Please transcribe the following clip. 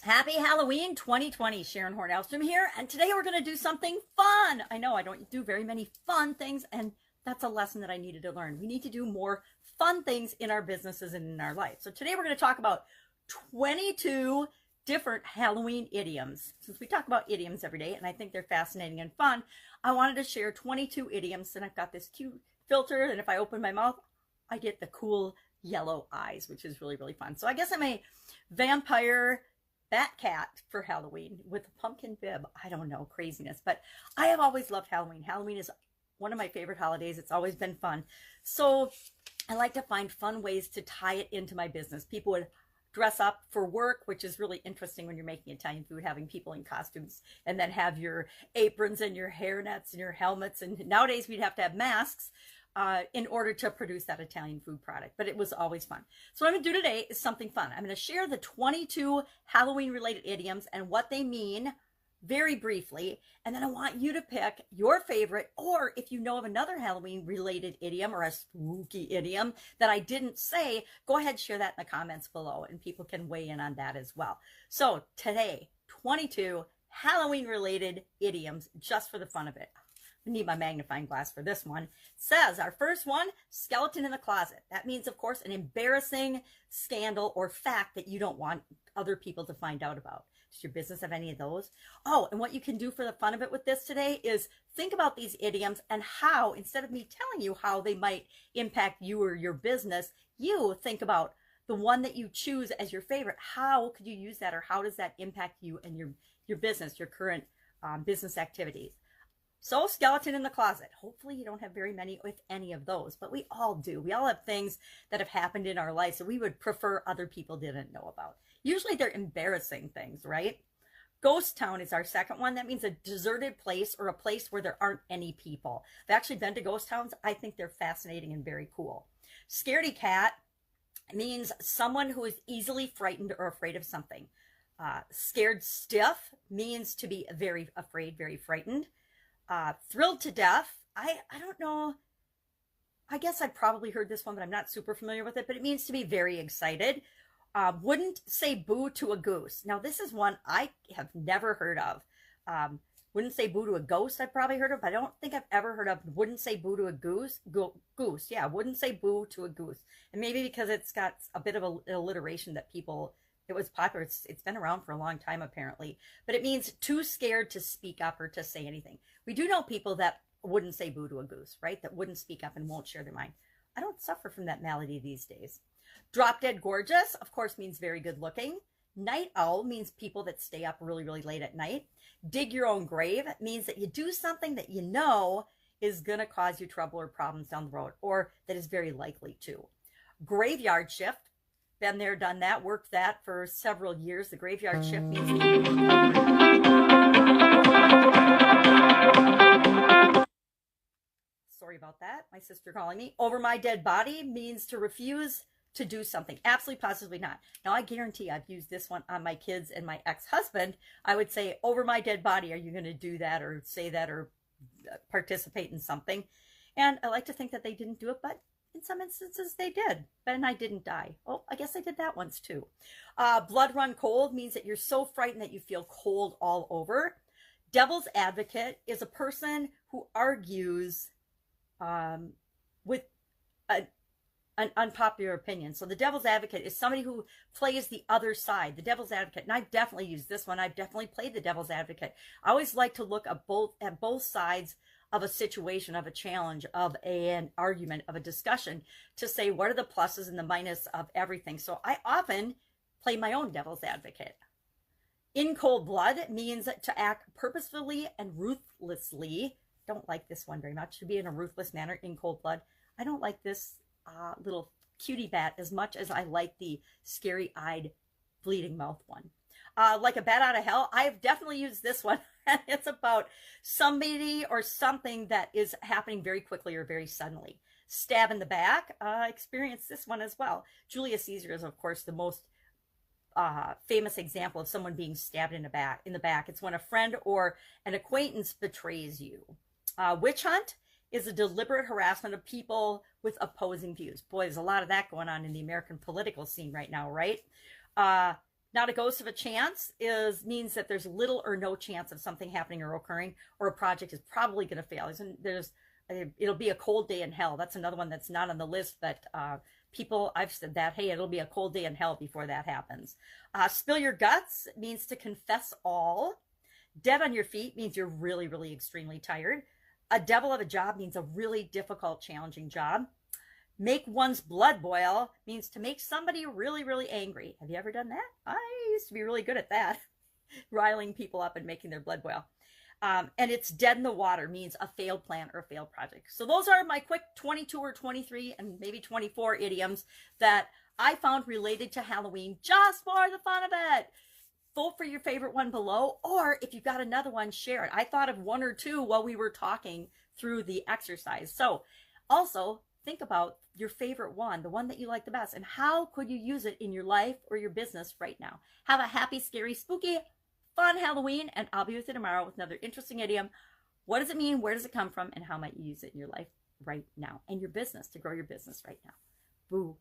Happy Halloween 2020. Sharon Horne-Ellstrom here, and today we're going to do something fun. I know I don't do very many fun things, and that's a lesson that I needed to learn. We need to do more fun things in our businesses and in our life. So today we're going to talk about 22 different Halloween idioms. Since we talk about idioms every day, and I think they're fascinating and fun, I wanted to share 22 idioms, and I've got this cute filter, and if I open my mouth, I get the cool yellow eyes, which is really, really fun. So I guess I'm a vampire bat cat for Halloween with a pumpkin bib. I don't know, craziness, but I have always loved Halloween. Halloween is one of my favorite holidays. It's always been fun. So I like to find fun ways to tie it into my business. People would dress up for work, which is really interesting when you're making Italian food, having people in costumes and then have your aprons and your hairnets and your helmets. And nowadays we'd have to have masks in order to produce that Italian food product, but it was always fun. So what I'm gonna do today is something fun. I'm gonna share the 22 Halloween related idioms and what they mean very briefly, and then I want you to pick your favorite, or if you know of another Halloween related idiom or a spooky idiom that I didn't say, go ahead and share that in the comments below and people can weigh in on that as well. So today, 22 Halloween related idioms just for the fun of it. I need my magnifying glass for this one. It says our first one, skeleton in the closet. That means, of course, an embarrassing scandal or fact that you don't want other people to find out about. Does your business have any of those? Oh, and what you can do for the fun of it with this today is think about these idioms and how, instead of me telling you how they might impact you or your business, you think about the one that you choose as your favorite. How could you use that, or how does that impact you and your business, your current business activities? So skeleton in the closet. Hopefully you don't have very many, if any of those, but we all do. We all have things that have happened in our lives that we would prefer other people didn't know about. Usually they're embarrassing things, right? Ghost town is our second one. That means a deserted place or a place where there aren't any people. I've actually been to ghost towns. I think they're fascinating and very cool. Scaredy cat means someone who is easily frightened or afraid of something. Scared stiff means to be very afraid, very frightened. Thrilled to death. I don't know. I guess I've probably heard this one, but I'm not super familiar with it, but it means to be very excited. Wouldn't say boo to a goose. Now, this is one I have never heard of. Wouldn't say boo to a ghost I've probably heard of. I don't think I've ever heard of wouldn't say boo to a goose. Goose, yeah, wouldn't say boo to a goose. And maybe because it's got a bit of an alliteration that people, it was popular. It's been around for a long time, apparently. But it means too scared to speak up or to say anything. We do know people that wouldn't say boo to a goose, right? That wouldn't speak up and won't share their mind. I don't suffer from that malady these days. Drop dead gorgeous, of course, means very good looking. Night owl means people that stay up really, really late at night. Dig your own grave means that you do something that you know is going to cause you trouble or problems down the road, or that is very likely to. Graveyard shift. Been there, done that, worked that for several years. The graveyard shift means sorry about that, my sister calling me. Over my dead body means to refuse to do something. Absolutely, positively not. Now, I guarantee I've used this one on my kids and my ex-husband. I would say, over my dead body, are you going to do that or say that or participate in something? And I like to think that they didn't do it, but in some instances they did. And I didn't die. Oh, I guess I did that once too. Blood run cold means that you're so frightened that you feel cold all over. Devil's advocate is a person who argues with an unpopular opinion. So the devil's advocate is somebody who plays the other side, the devil's advocate. And I've definitely used this one. I've definitely played the devil's advocate. I always like to look at both sides of a situation, of a challenge, of an argument, of a discussion, to say what are the pluses and the minuses of everything. So I often play my own devil's advocate. In cold blood means to act purposefully and ruthlessly. Don't like this one very much. To be in a ruthless manner in cold blood. I don't like this little cutie bat as much as I like the scary-eyed bleeding mouth one. Like a bat out of hell, I've definitely used this one. It's about somebody or something that is happening very quickly or very suddenly. Stab in the back, experienced this one as well. Julius Caesar is, of course, the most famous example of someone being stabbed in the back. It's when a friend or an acquaintance betrays you. Witch hunt is a deliberate harassment of people with opposing views. Boy, there's a lot of that going on in the American political scene right now, right? Not a ghost of a chance means that there's little or no chance of something happening or occurring, or a project is probably going to fail. It'll be a cold day in hell. That's another one that's not on the list, but I've said that, hey, it'll be a cold day in hell before that happens. Spill your guts means to confess all. Dead on your feet means you're really, really extremely tired. A devil of a job means a really difficult, challenging job. Make one's blood boil means to make somebody really, really angry. Have you ever done that? I used to be really good at that, riling people up and making their blood boil. And it's dead in the water means a failed plan or a failed project. So those are my quick 22 or 23 and maybe 24 idioms that I found related to Halloween just for the fun of it. Vote for your favorite one below, or if you've got another one, share it. I thought of one or two while we were talking through the exercise. So also think about your favorite one, the one that you like the best, and how could you use it in your life or your business right now. Have a happy, scary, spooky, fun Halloween, and I'll be with you tomorrow with another interesting idiom. What does it mean? Where does it come from? And how might you use it in your life right now and your business to grow your business right now? Boo.